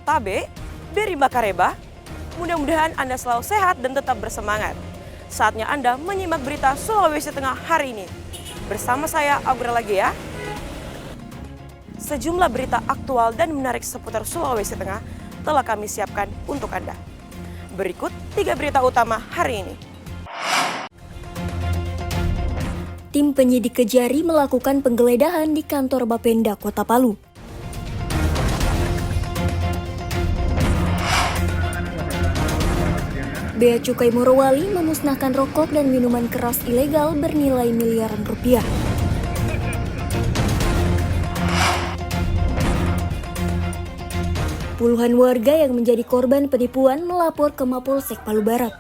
Tabe, Beri Bakareba. Mudah-mudahan Anda selalu sehat dan tetap bersemangat. Saatnya Anda menyimak berita Sulawesi Tengah hari ini. Bersama saya, Aura lagi ya. Sejumlah berita aktual dan menarik seputar Sulawesi Tengah telah kami siapkan untuk Anda. Berikut 3 berita utama hari ini. Tim penyidik Kejari melakukan penggeledahan di kantor Bapenda Kota Palu. Bea Cukai Morowali memusnahkan rokok dan minuman keras ilegal bernilai miliaran rupiah. Puluhan warga yang menjadi korban penipuan melapor ke Mapolsek Palu Barat.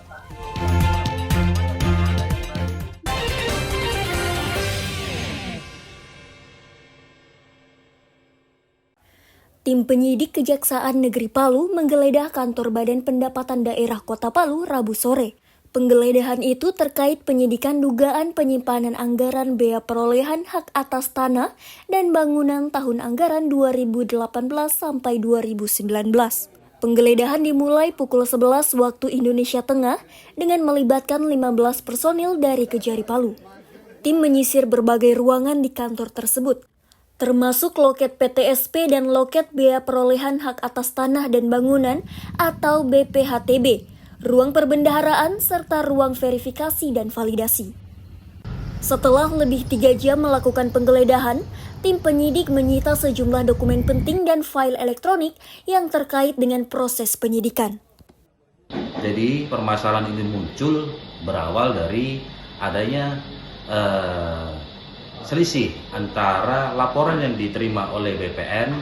Tim penyidik Kejaksaan Negeri Palu menggeledah kantor Badan Pendapatan Daerah Kota Palu Rabu sore. Penggeledahan itu terkait penyidikan dugaan penyimpanan anggaran bea perolehan hak atas tanah dan bangunan tahun anggaran 2018 sampai 2019. Penggeledahan dimulai pukul 11 waktu Indonesia Tengah dengan melibatkan 15 personil dari Kejari Palu. Tim menyisir berbagai ruangan di kantor tersebut, termasuk loket PTSP dan loket bea perolehan hak atas tanah dan bangunan atau BPHTB, ruang perbendaharaan serta ruang verifikasi dan validasi. Setelah lebih 3 jam melakukan penggeledahan, tim penyidik menyita sejumlah dokumen penting dan file elektronik yang terkait dengan proses penyidikan. Jadi permasalahan ini muncul berawal dari adanya selisih antara laporan yang diterima oleh BPN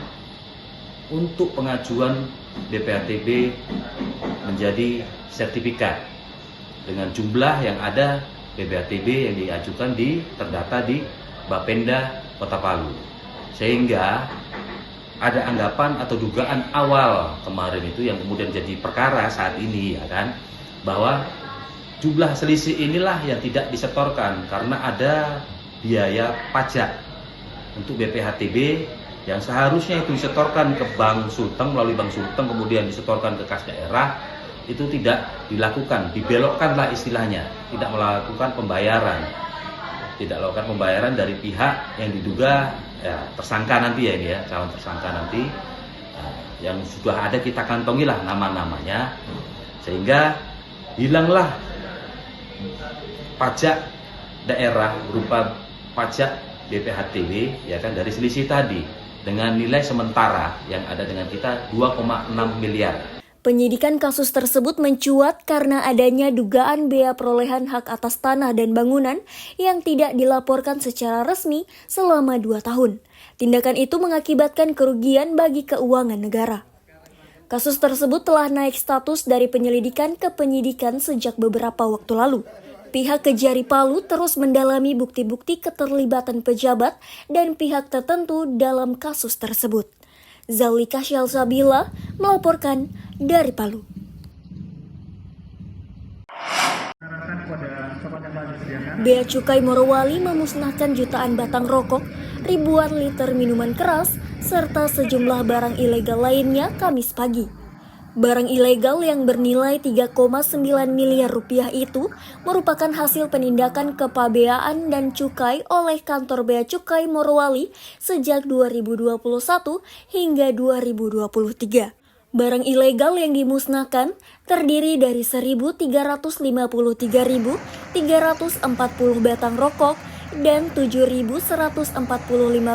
untuk pengajuan BPHTB menjadi sertifikat dengan jumlah yang ada BPHTB yang diajukan terdata di Bapenda Kota Palu, sehingga ada anggapan atau dugaan awal kemarin itu yang kemudian jadi perkara saat ini, ya kan, bahwa jumlah selisih inilah yang tidak disetorkan karena ada biaya pajak untuk BPHTB yang seharusnya itu disetorkan ke Bank Sulteng, melalui Bank Sulteng kemudian disetorkan ke kas daerah, itu tidak dilakukan, dibelokkanlah istilahnya, tidak melakukan pembayaran dari pihak yang diduga ya, tersangka nanti ya ini ya, calon tersangka nanti yang sudah ada kita kantongilah nama-namanya, sehingga hilanglah pajak daerah berupa pajak BPHTB ya kan dari selisih tadi dengan nilai sementara yang ada dengan kita 2,6 miliar. Penyidikan kasus tersebut mencuat karena adanya dugaan bea perolehan hak atas tanah dan bangunan yang tidak dilaporkan secara resmi selama 2 tahun. Tindakan itu mengakibatkan kerugian bagi keuangan negara. Kasus tersebut telah naik status dari penyelidikan ke penyidikan sejak beberapa waktu lalu. Pihak Kejari Palu terus mendalami bukti-bukti keterlibatan pejabat dan pihak tertentu dalam kasus tersebut. Zalika Syalsabila melaporkan dari Palu. Bea Cukai Morowali memusnahkan jutaan batang rokok, ribuan liter minuman keras, serta sejumlah barang ilegal lainnya Kamis pagi. Barang ilegal yang bernilai 3,9 miliar rupiah itu merupakan hasil penindakan kepabeaan dan cukai oleh kantor Bea Cukai Morowali sejak 2021 hingga 2023. Barang ilegal yang dimusnahkan terdiri dari 1.353.340 batang rokok dan 7.145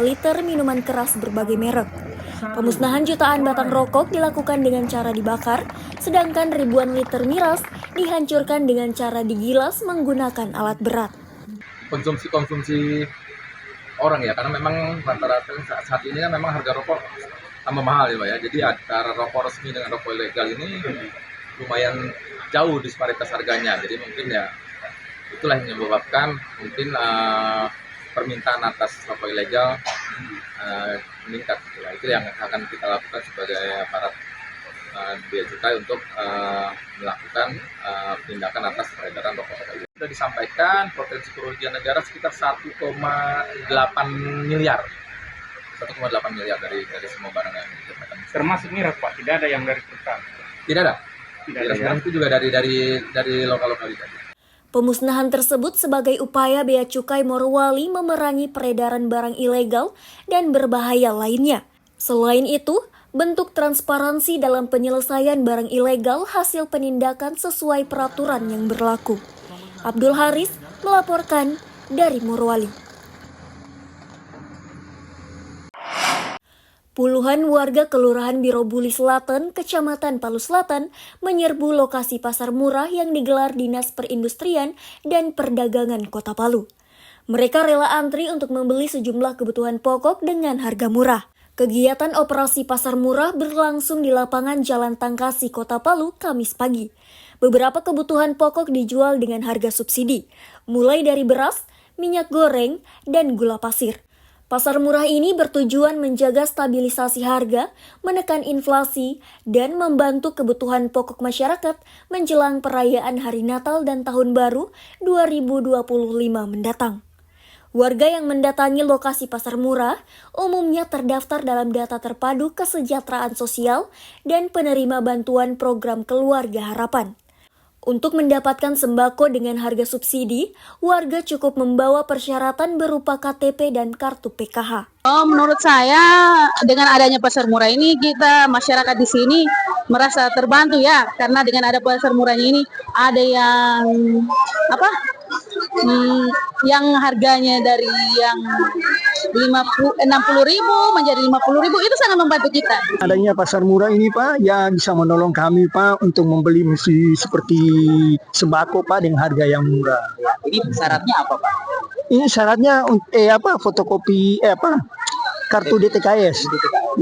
liter minuman keras berbagai merek. Pemusnahan jutaan batang rokok dilakukan dengan cara dibakar, sedangkan ribuan liter miras dihancurkan dengan cara digilas menggunakan alat berat. Konsumsi orang ya, karena memang rata-rata saat ini kan memang harga rokok tambah mahal ya Pak ya. Jadi antara rokok resmi dengan rokok ilegal ini lumayan jauh disparitas harganya. Jadi mungkin ya itulah yang menyebabkan mungkin permintaan atas rokok ilegal meningkat. Itu yang akan kita lakukan sebagai aparat Bea Cukai untuk melakukan tindakan atas peredaran rokok ilegal. Sudah disampaikan potensi kerugian negara sekitar 1,8 miliar. 1,8 miliar dari semua barang yang ditemukan. termasuk miras Pak, tidak ada yang dari perusahaan. Tidak ada. Tidak ada ya. Miras itu juga dari lokal-lokalitas. Pemusnahan tersebut sebagai upaya Bea Cukai Morowali memerangi peredaran barang ilegal dan berbahaya lainnya. Selain itu, bentuk transparansi dalam penyelesaian barang ilegal hasil penindakan sesuai peraturan yang berlaku. Abdul Haris melaporkan dari Morowali. Puluhan warga Kelurahan Birobuli Selatan, Kecamatan Palu Selatan, menyerbu lokasi pasar murah yang digelar Dinas Perindustrian dan Perdagangan Kota Palu. Mereka rela antri untuk membeli sejumlah kebutuhan pokok dengan harga murah. Kegiatan operasi pasar murah berlangsung di lapangan Jalan Tangkasi, Kota Palu, Kamis pagi. Beberapa kebutuhan pokok dijual dengan harga subsidi, mulai dari beras, minyak goreng, dan gula pasir. Pasar murah ini bertujuan menjaga stabilisasi harga, menekan inflasi, dan membantu kebutuhan pokok masyarakat menjelang perayaan Hari Natal dan Tahun Baru 2025 mendatang. Warga yang mendatangi lokasi pasar murah umumnya terdaftar dalam data terpadu kesejahteraan sosial dan penerima bantuan program Keluarga Harapan. Untuk mendapatkan sembako dengan harga subsidi, warga cukup membawa persyaratan berupa KTP dan kartu PKH. Menurut saya dengan adanya pasar murah ini kita masyarakat di sini merasa terbantu ya, karena dengan ada pasar murahnya ini ada yang yang harganya dari yang 60.000 menjadi 50.000 itu sangat membantu kita. Adanya pasar murah ini Pak, ya bisa menolong kami Pak untuk membeli mesti seperti sembako Pak dengan harga yang murah. Ini syaratnya apa Pak? Ini syaratnya fotokopi kartu DTKS.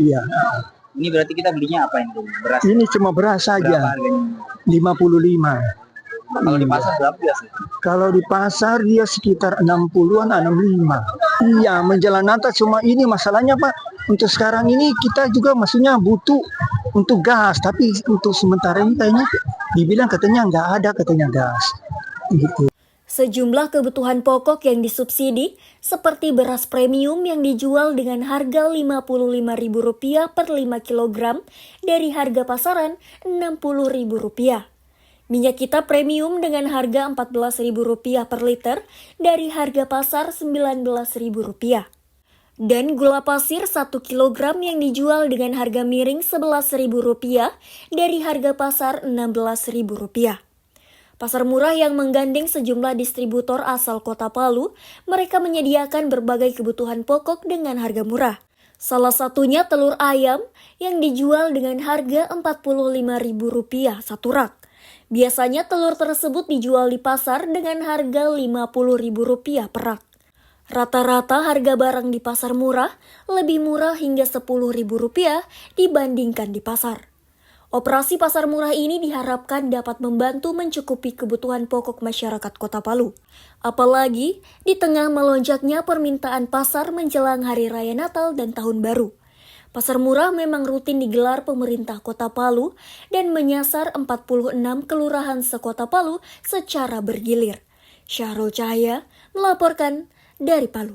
Iya. Ini berarti kita belinya apa ini? Beras? Ini cuma beras saja. Berapa harganya? 55. Kalau di pasar berapa biasa? Kalau di pasar dia sekitar 60-an, 65. Iya, menjelang Natal cuma ini masalahnya Pak. Untuk sekarang ini kita juga maksudnya butuh untuk gas, tapi untuk sementara ini kayaknya dibilang katanya nggak ada katanya gas. Gitu. Sejumlah kebutuhan pokok yang disubsidi seperti beras premium yang dijual dengan harga Rp55.000 per 5 kg dari harga pasaran Rp60.000. Minyak kita premium dengan harga Rp14.000 per liter dari harga pasar Rp19.000. Dan gula pasir 1 kg yang dijual dengan harga miring Rp11.000 dari harga pasar Rp16.000. Pasar murah yang menggandeng sejumlah distributor asal Kota Palu, mereka menyediakan berbagai kebutuhan pokok dengan harga murah. Salah satunya telur ayam yang dijual dengan harga Rp45.000 satu rak. Biasanya telur tersebut dijual di pasar dengan harga Rp50.000 per rak. Rata-rata harga barang di pasar murah lebih murah hingga Rp10.000 dibandingkan di pasar. Operasi pasar murah ini diharapkan dapat membantu mencukupi kebutuhan pokok masyarakat Kota Palu. Apalagi di tengah melonjaknya permintaan pasar menjelang Hari Raya Natal dan Tahun Baru. Pasar murah memang rutin digelar pemerintah Kota Palu dan menyasar 46 kelurahan sekota Palu secara bergilir. Syahrul Cahaya melaporkan dari Palu.